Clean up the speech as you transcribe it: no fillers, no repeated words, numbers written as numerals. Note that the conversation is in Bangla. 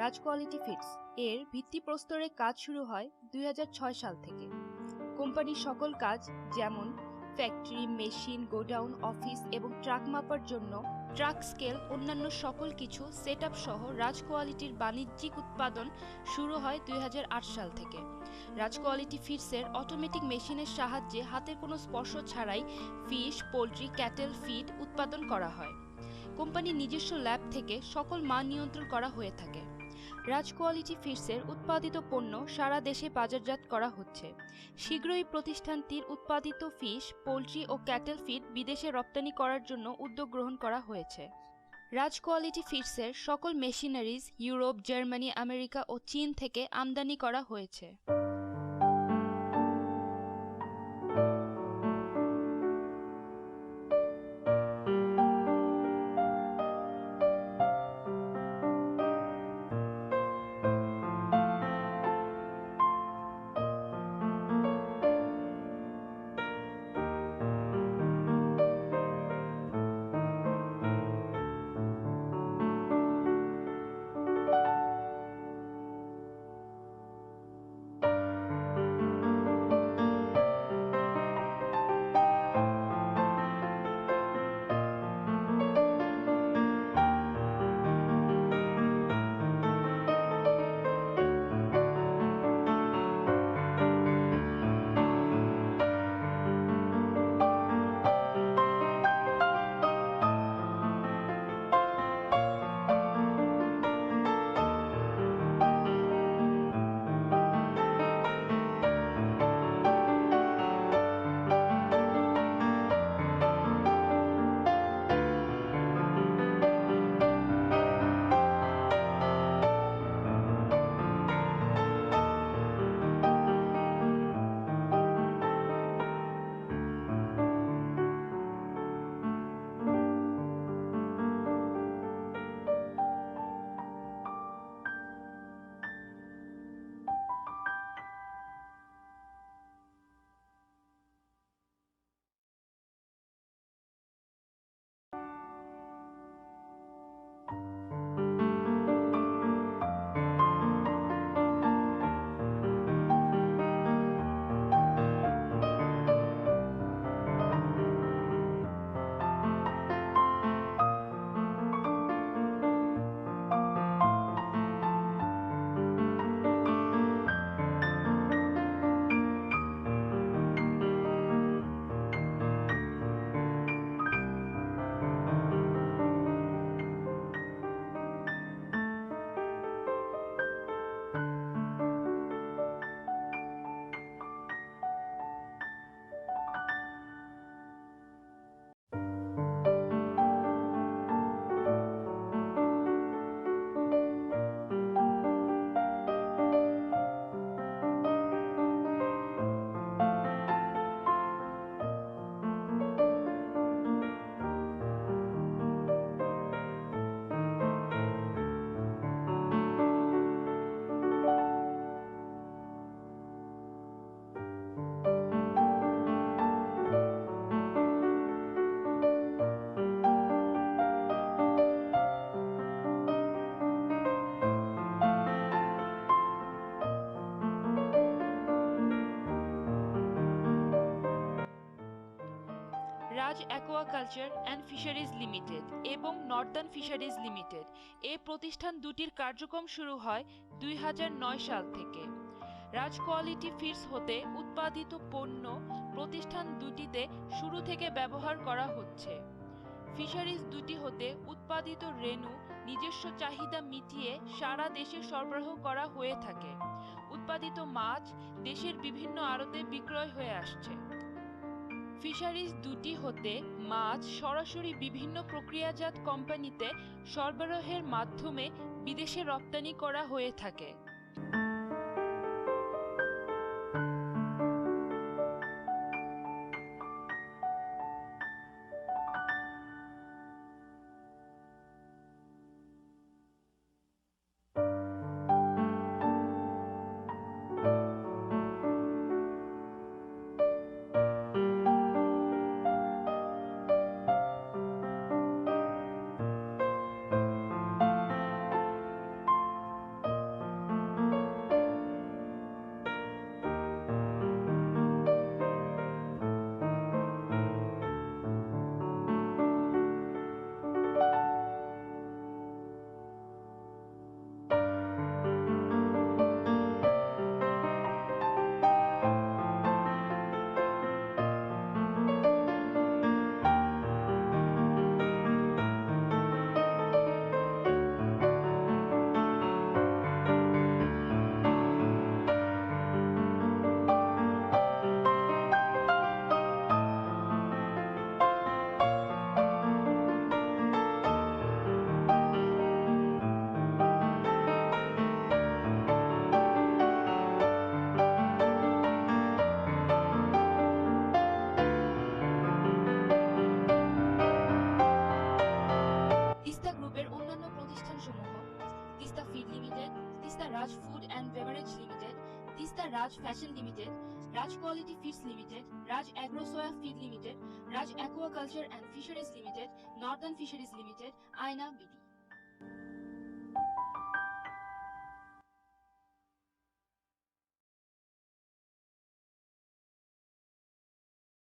রাজ কোয়ালিটি ফিডস এর ভিত্তিপ্রস্তরে কাজ শুরু হয় ২০০৬ সাল থেকে। কোম্পানির সকল কাজ যেমন ফ্যাক্টরি, মেশিন, গোডাউন, অফিস এবং ট্রাক মাপার জন্য ট্রাক স্কেল অন্যান্য সকল কিছু সেট আপ সহ রাজ কোয়ালিটির বাণিজ্যিক উৎপাদন শুরু হয় ২০০৮ সাল থেকে। রাজ কোয়ালিটি ফিডসের অটোমেটিক মেশিনের সাহায্যে হাতের কোনো স্পর্শ ছাড়াই ফিশ, পোলট্রি, ক্যাটেল ফিড উৎপাদন করা হয়। কোম্পানির নিজস্ব ল্যাব থেকে সকল মান নিয়ন্ত্রণ করা হয়ে থাকে। রাজ কোয়ালিটি ফিডসের উৎপাদিত পণ্য সারা দেশে বাজারজাত করা হচ্ছে। শীঘ্রই প্রতিষ্ঠানটির উৎপাদিত ফিশ, পোলট্রি ও ক্যাটেল ফিড বিদেশে রপ্তানি করার জন্য উদ্যোগ গ্রহণ করা হয়েছে। রাজ কোয়ালিটি ফিডসের সকল মেশিনারিজ ইউরোপ, জার্মানি, আমেরিকা ও চীন থেকে আমদানি করা হয়েছে। রাজ অ্যাকোয়াকালচার অ্যান্ড ফিশারিজ লিমিটেড এবং নর্দার্ন ফিশারিজ লিমিটেড এই প্রতিষ্ঠান দুটির কার্যক্রম শুরু হয় ২০০৯ সাল থেকে। রাজ কোয়ালিটি ফিডস হতে উৎপাদিত পণ্য প্রতিষ্ঠান দুটিতে শুরু থেকে ব্যবহার করা হচ্ছে। ফিশারিজ দুটি হতে উৎপাদিত রেণু নিজস্ব চাহিদা মিটিয়ে সারা দেশে সরবরাহ করা হয়ে থাকে। উৎপাদিত মাছ দেশের বিভিন্ন আড়তে বিক্রয় হয়ে আসছে। ফিশারিজ দুটি হতে মাছ সরাসরি বিভিন্ন প্রক্রিয়াজাত কোম্পানিতে সরবরাহের মাধ্যমে বিদেশে রপ্তানি করা হয়ে থাকে। Raj Food and Beverage Limited, Tista Raj Fashion Limited, Raj Quality Feeds Limited, Raj Agro Soya Feed Limited, Raj Aquaculture and Fisheries Limited, Northern Fisheries Limited, Aina BD.